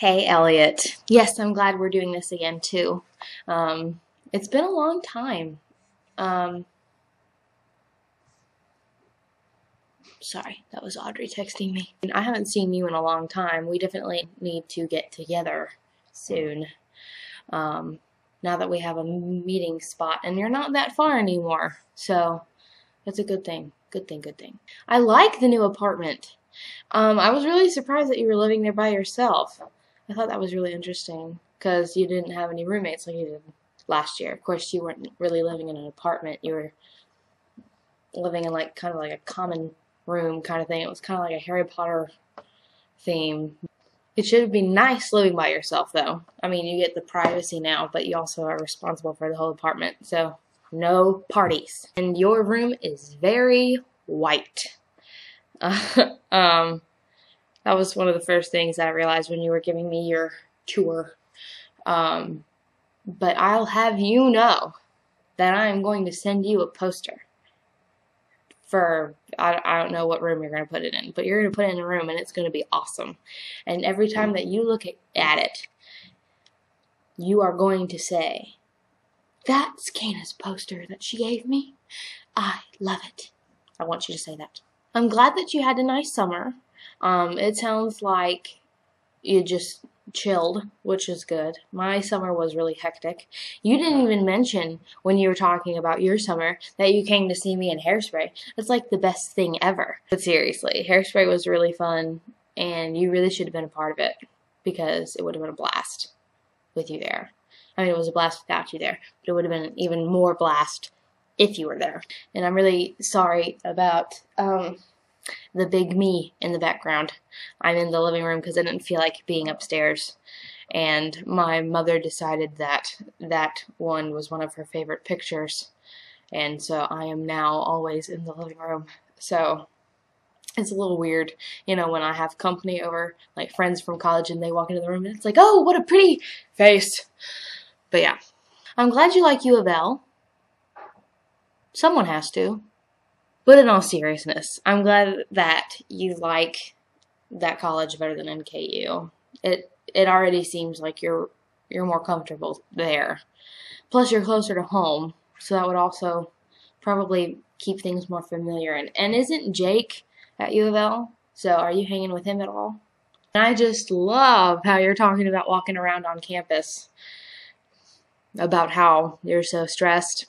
Hey, Eliot. Yes, I'm glad we're doing this again, too. It's been a long time. Um, Sorry, that was Audrey texting me. I haven't seen you in a long time. We definitely need to get together soon. Now that we have a meeting spot, and you're not that far anymore. So, that's a good thing. Good thing, good thing. I like the new apartment. I was really surprised that you were living there by yourself. I thought that was really interesting because you didn't have any roommates like you did last year. Of course, you weren't really living in an apartment. You were living in like kind of like a common room kind of thing. It was kind of like a Harry Potter theme. It should be nice living by yourself, though. I mean, you get the privacy now, but you also are responsible for the whole apartment. So, no parties. And your room is very white. That was one of the first things that I realized when you were giving me your tour. But I'll have you know that I am going to send you a poster for, I don't know what room you're going to put it in, but you're going to put it in a room and it's going to be awesome. And every time that you look at it, you are going to say, "That's Cana's poster that she gave me. I love it." I want you to say that. I'm glad that you had a nice summer. It sounds like you just chilled, which is good. My summer was really hectic. You didn't even mention when you were talking about your summer that you came to see me in Hairspray. It's like the best thing ever. But seriously, Hairspray was really fun, and you really should have been a part of it because it would have been a blast with you there. I mean, it was a blast without you there, but it would have been an even more blast if you were there. And I'm really sorry about the big me in the background. I'm in the living room because I didn't feel like being upstairs. And my mother decided that that one was one of her favorite pictures. And so I am now always in the living room. So it's a little weird, you know, when I have company over, like friends from college, and they walk into the room and it's like, "Oh, what a pretty face." But yeah. I'm glad you like U of L. Someone has to. But in all seriousness, I'm glad that you like that college better than NKU. It already seems like you're more comfortable there. Plus, you're closer to home, so that would also probably keep things more familiar. And isn't Jake at U of L? So are you hanging with him at all? And I just love how you're talking about walking around on campus, about how you're so stressed.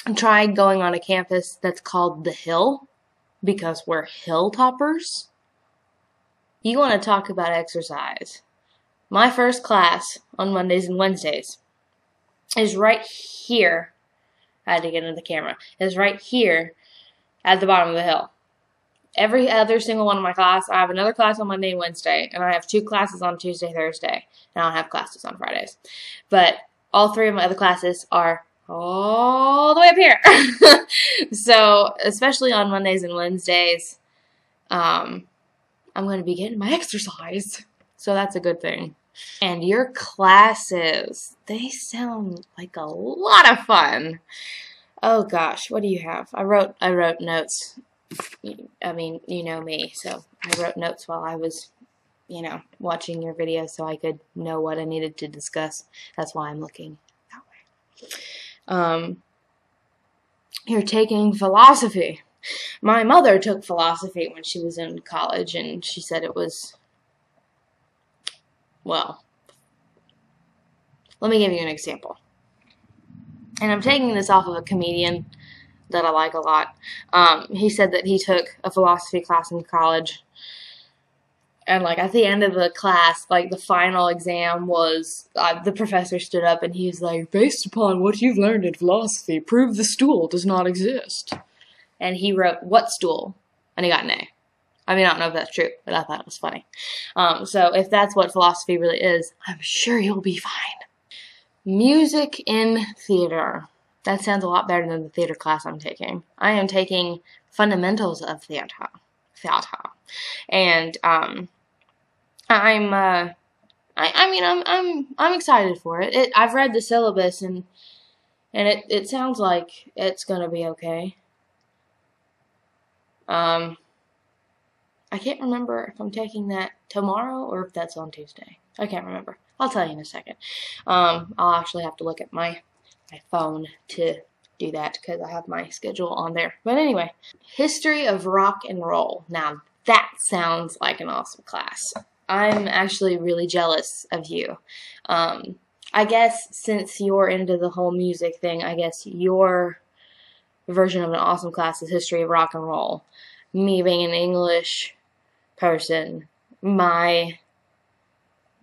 I tried going on a campus that's called The Hill because we're hilltoppers. You want to talk about exercise. My first class on Mondays and Wednesdays is right here. I had to get into the camera. Is right here at the bottom of the hill. Every other single one of my class, I have another class on Monday and Wednesday, and I have 2 classes on Tuesday, Thursday, and I don't have classes on Fridays. But all 3 of my other classes are all the way up here. So, especially on Mondays and Wednesdays, I'm going to be getting my exercise. So that's a good thing. And your classes, they sound like a lot of fun. Oh gosh, what do you have? I wrote notes. I mean, you know me, so I wrote notes while I was, you know, watching your videos so I could know what I needed to discuss. That's why I'm looking that way. You're taking philosophy. My mother took philosophy when she was in college, and she said it was, well, let me give you an example. And I'm taking this off of a comedian that I like a lot. He said that he took a philosophy class in college, and like at the end of the class, like the final exam was, the professor stood up and he was like, "Based upon what you've learned in philosophy, prove the stool does not exist." And he wrote, "What stool?" And he got an A. I mean, I don't know if that's true, but I thought it was funny. So if that's what philosophy really is, I'm sure you'll be fine. Music in theater. That sounds a lot better than the theater class I'm taking. I am taking fundamentals of theater. And I'm excited for it. I've read the syllabus and it sounds like it's gonna be okay. I can't remember if I'm taking that tomorrow or if that's on Tuesday. I can't remember. I'll tell you in a second. I'll actually have to look at my phone to do that because I have my schedule on there. But anyway, history of rock and roll. Now that sounds like an awesome class. I'm actually really jealous of you. I guess since you're into the whole music thing, I guess your version of an awesome class is history of rock and roll. Me being an English person, my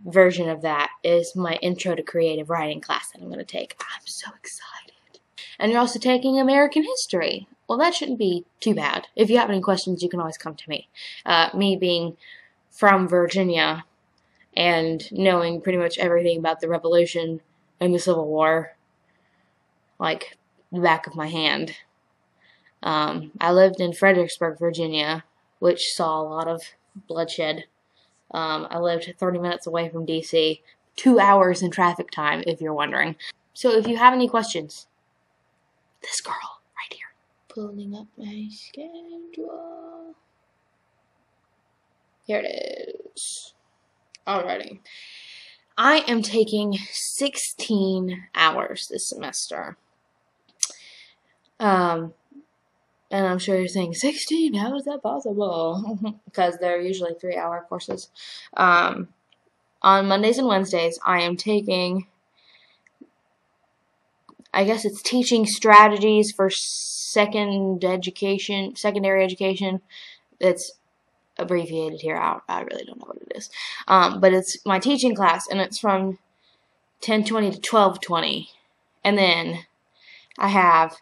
version of that is my intro to creative writing class that I'm going to take. I'm so excited. And you're also taking American history. Well, that shouldn't be too bad. If you have any questions, you can always come to me. Me being from Virginia and knowing pretty much everything about the Revolution and the Civil War, like the back of my hand. I lived in Fredericksburg, Virginia, which saw a lot of bloodshed. I lived 30 minutes away from D.C., 2 hours in traffic time, if you're wondering. So if you have any questions, this girl right here. Pulling up my schedule. Here it is. Alrighty. I am taking 16 hours this semester. And I'm sure you're saying, 16? How is that possible? Because they're usually 3-hour courses. On Mondays and Wednesdays, I am taking, I guess it's teaching strategies for secondary education. It's abbreviated here. I really don't know what it is. But it's my teaching class, and it's from 10:20 to 12:20. And then I have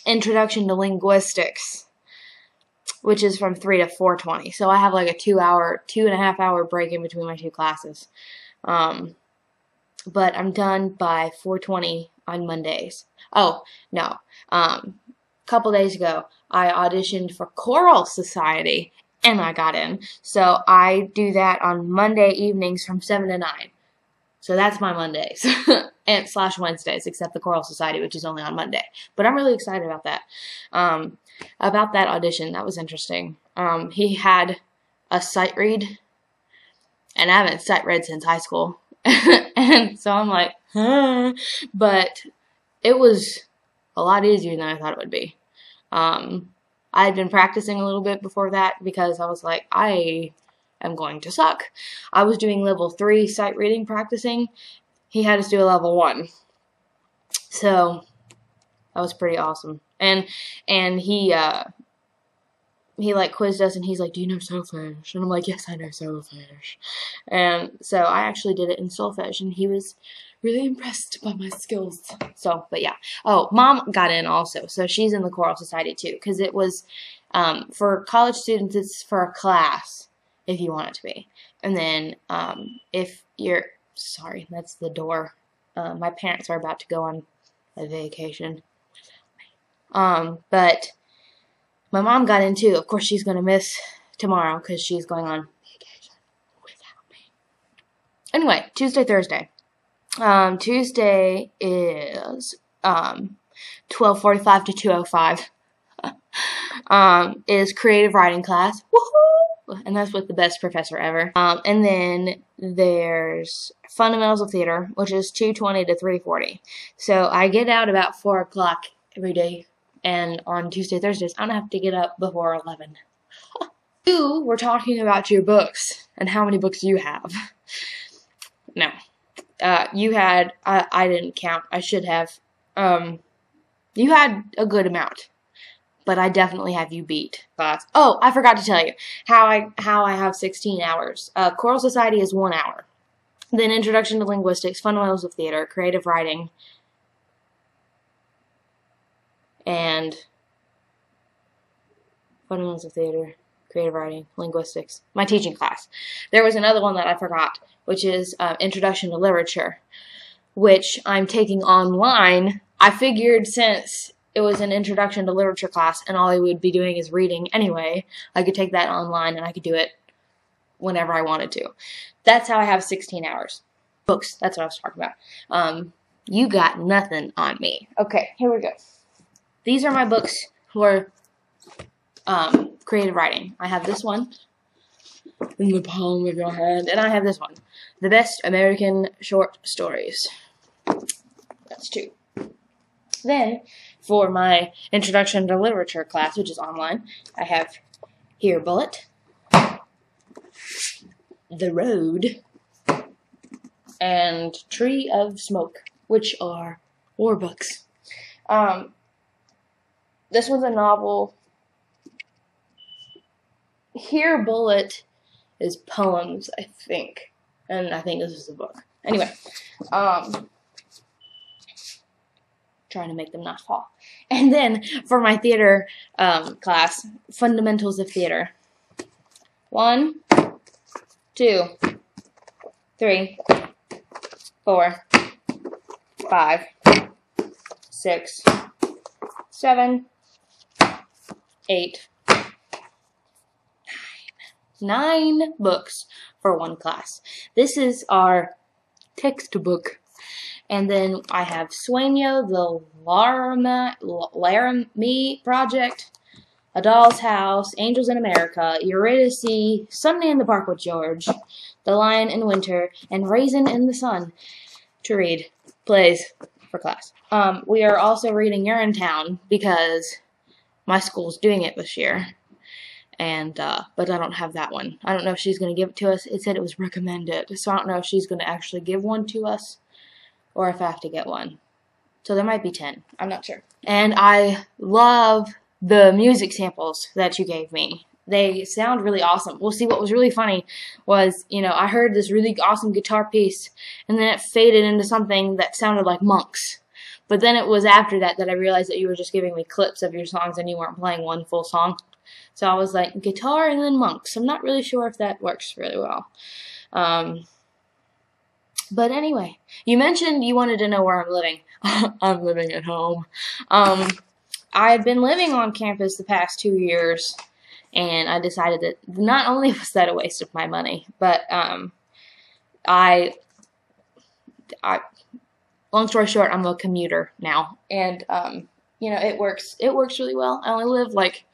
Introduction to Linguistics, which is from 3 to 4:20. So I have like a 2.5 hour break in between my two classes. But I'm done by 4:20 on Mondays. Oh, no. Couple days ago, I auditioned for Choral Society, and I got in. So I do that on Monday evenings from 7 to 9. So that's my Mondays and / Wednesdays, except the Choral Society, which is only on Monday. But I'm really excited about that. About that audition, that was interesting. He had a sight read, and I haven't sight read since high school. And so I'm like, huh. But it was a lot easier than I thought it would be. I had been practicing a little bit before that because I was like, I am going to suck. I was doing level 3 sight reading practicing. He had us do a level 1. So that was pretty awesome. And he like quizzed us, and he's like, do you know solfege? And I'm like, yes, I know solfege. And so I actually did it in solfege, and he was really impressed by my skills. So, but yeah. Oh, Mom got in also, so she's in the Choral Society too, because it was, for college students, it's for a class, if you want it to be. And then, if you're, sorry, that's the door. My parents are about to go on a vacation. But my mom got in too. Of course, she's going to miss tomorrow because she's going on vacation without me. Anyway, Tuesday, Thursday. Tuesday is 12:45 to 2:05. Is creative writing class. Woohoo! And that's with the best professor ever. And then there's fundamentals of theater, which is 2:20 to 3:40. So I get out about 4 o'clock every day. And on Tuesday, Thursdays, I don't have to get up before 11. You were talking about your books and how many books you have. No. You had, I didn't count. I should have. You had a good amount. But I definitely have you beat class. Oh, I forgot to tell you how I have 16 hours. Choral Society is 1 hour. Then Introduction to Linguistics, Fundamentals of Theater, Creative Writing, and Fundamentals of Theater, Creative Writing, Linguistics. My teaching class. There was another one that I forgot, which is Introduction to Literature, which I'm taking online. I figured since it was an Introduction to Literature class and all I would be doing is reading anyway, I could take that online and I could do it whenever I wanted to. That's how I have 16 hours. Books, that's what I was talking about. You got nothing on me. Okay, here we go. These are my books for creative writing. I have this one in the palm of your hand, and I have this one, The Best American Short Stories. That's 2. Then, for my Introduction to Literature class, which is online, I have Here Bullet, The Road, and Tree of Smoke, which are war books. This was a novel. Here Bullet is poems, I think. And I think this is a book. Anyway, trying to make them not fall. And then for my theater class, Fundamentals of Theater. 1, 2, 3, 4, 5, 6, 7, 8, 9 books for one class. This is our textbook. And then I have Sueño, the Laramie Project, A Doll's House, Angels in America, Eurydice, Sunday in the Park with George, The Lion in Winter, and Raisin in the Sun to read plays for class. We are also reading Urinetown because my school's doing it this year. And, but I don't have that one. I don't know if she's going to give it to us. It said it was recommended. So I don't know if she's going to actually give one to us or if I have to get one. So there might be 10. I'm not sure. And I love the music samples that you gave me. They sound really awesome. Well, see, what was really funny was, you know, I heard this really awesome guitar piece, and then it faded into something that sounded like Monks. But then it was after that that I realized that you were just giving me clips of your songs and you weren't playing one full song. So I was like, guitar and then Monks. I'm not really sure if that works really well. But anyway, you mentioned you wanted to know where I'm living. I'm living at home. I've been living on campus the past 2 years, and I decided that not only was that a waste of my money, but long story short, I'm a commuter now, and you know, it works really well. I only live like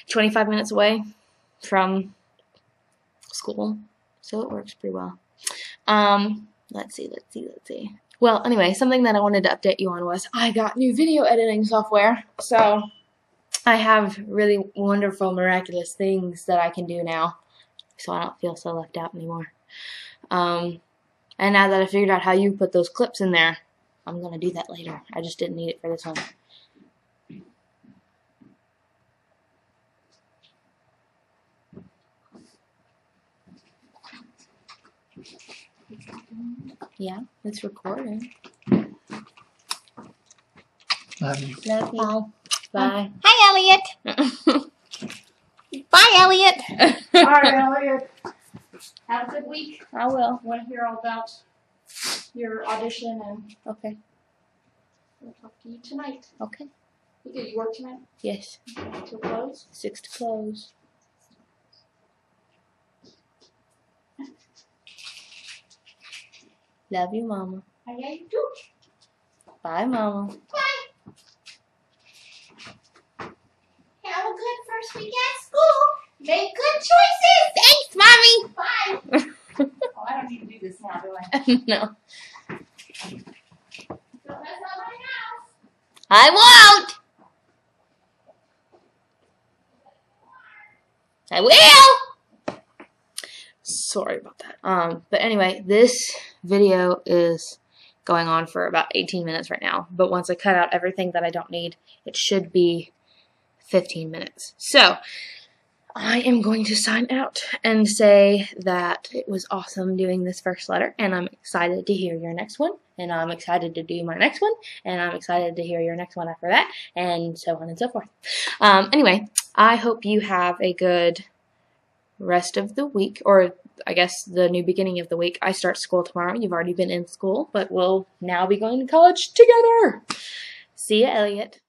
25 minutes away from school, so it works pretty well. Let's see. Well, anyway, something that I wanted to update you on was I got new video editing software, so I have really wonderful, miraculous things that I can do now, so I don't feel so left out anymore. And now that I figured out how you put those clips in there, I'm going to do that later. I just didn't need it for this one. Yeah, it's recording. Love you. Love you. Bye. Hi, Eliot. Bye, Eliot. Alright, Eliot. Have a good week. I will. I want to hear all about your audition, and Okay. we'll talk to you tonight. Okay. You work tonight? Yes. Till close? 6 to close. Love you, Mama. I yeah, you do. Bye, Mama. Bye. Have a good first week at school. Make good choices. Thanks, Mommy. Bye. Oh, I don't need to do this now, do I? No. Don't mess up my house. I won't. I will. Sorry about that. But anyway, this video is going on for about 18 minutes right now. But once I cut out everything that I don't need, it should be 15 minutes. So I am going to sign out and say that it was awesome doing this first letter, and I'm excited to hear your next one, and I'm excited to do my next one, and I'm excited to hear your next one after that, and so on and so forth. Anyway, I hope you have a good rest of the week, or I guess the new beginning of the week. I start school tomorrow. You've already been in school, but we'll now be going to college together. See ya, Eliot.